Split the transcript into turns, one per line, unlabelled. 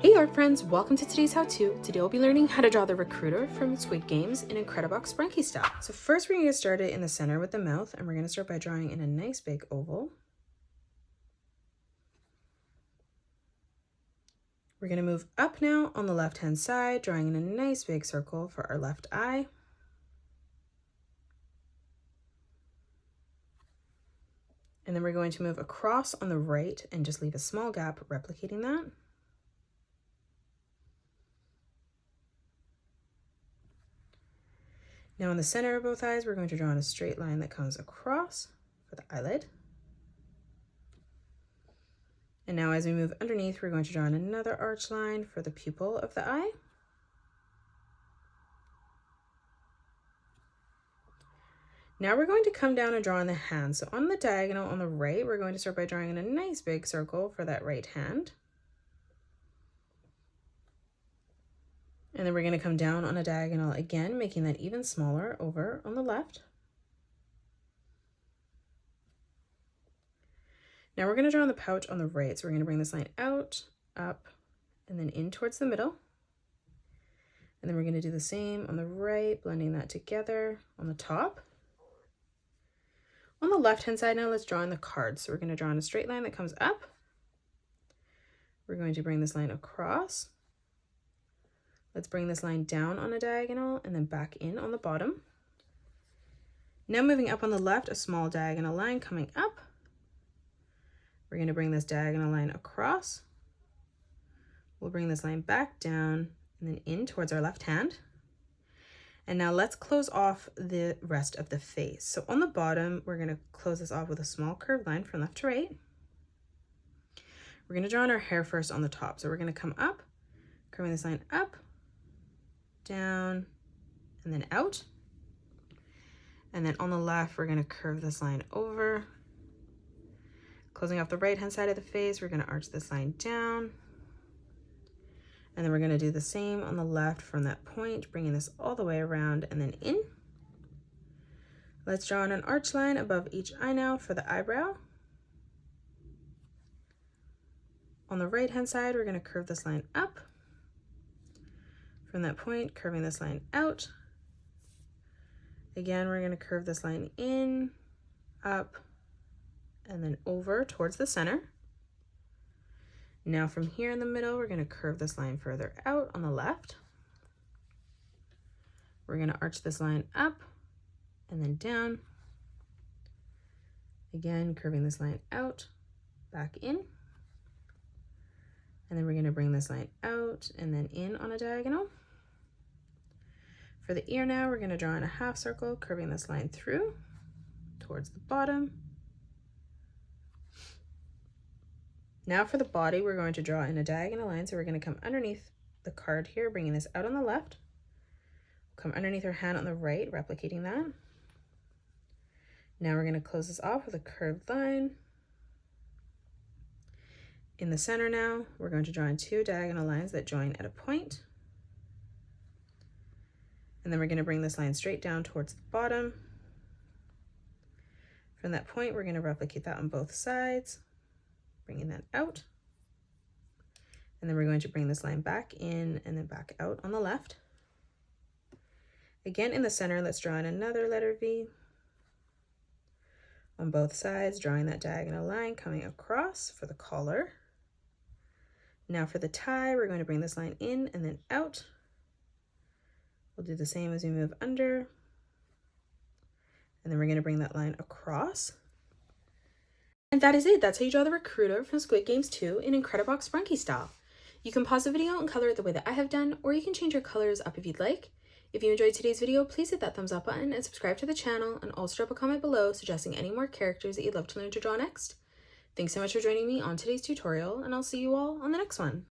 Hey art friends, welcome to today's how-to. Today we'll be learning how to draw the recruiter from Squid Games in Incredibox Sprunki style. So first we're going to get started in the center with the mouth, and we're going to start by drawing in a nice big oval. We're going to move up now on the left hand side, drawing in a nice big circle for our left eye. And then we're going to move across on the right and just leave a small gap, replicating that. Now in the center of both eyes, we're going to draw in a straight line that comes across for the eyelid. And now as we move underneath, we're going to draw in another arch line for the pupil of the eye. Now we're going to come down and draw in the hand. So on the diagonal on the right, we're going to start by drawing in a nice big circle for that right hand. And then we're going to come down on a diagonal again, making that even smaller over on the left. Now we're going to draw on the pouch on the right. So we're going to bring this line out, up, and then in towards the middle. And then we're going to do the same on the right, blending that together on the top. On the left-hand side now, let's draw in the card. So we're going to draw in a straight line that comes up. We're going to bring this line across. Let's bring this line down on a diagonal and then back in on the bottom. Now moving up on the left, a small diagonal line coming up. We're going to bring this diagonal line across. We'll bring this line back down and then in towards our left hand. And now let's close off the rest of the face. So on the bottom, we're going to close this off with a small curved line from left to right. We're going to draw in our hair first on the top. So we're going to come up, curving this line up, down, and then out. And then on the left, we're going to curve this line over. Closing off the right hand side of the face, we're going to arch this line down. And then we're going to do the same on the left from that point, bringing this all the way around and then in. Let's draw in an arch line above each eye now for the eyebrow. On the right hand side, we're going to curve this line up. From that point, curving this line out. Again, we're going to curve this line in, up, and then over towards the center. Now from here in the middle, we're going to curve this line further out on the left. We're going to arch this line up and then down. Again, curving this line out, back in. And then we're going to bring this line out and then in on a diagonal. For the ear now, we're going to draw in a half circle, curving this line through towards the bottom. Now for the body, we're going to draw in a diagonal line. So we're going to come underneath the card here, bringing this out on the left. Come underneath her hand on the right, replicating that. Now we're going to close this off with a curved line. In the center now, we're going to draw in two diagonal lines that join at a point. And then we're going to bring this line straight down towards the bottom. From that point, we're going to replicate that on both sides, bringing that out. And then we're going to bring this line back in and then back out on the left. Again, in the center, let's draw in another letter V. On both sides, drawing that diagonal line coming across for the collar. Now for the tie, we're going to bring this line in and then out. We'll do the same as we move under. And then we're going to bring that line across. And that is it. That's how you draw the recruiter from Squid Games 2 in Incredibox Sprunki style. You can pause the video and color it the way that I have done, or you can change your colors up if you'd like. If you enjoyed today's video, please hit that thumbs up button and subscribe to the channel, and also drop a comment below suggesting any more characters that you'd love to learn to draw next. Thanks so much for joining me on today's tutorial, and I'll see you all on the next one.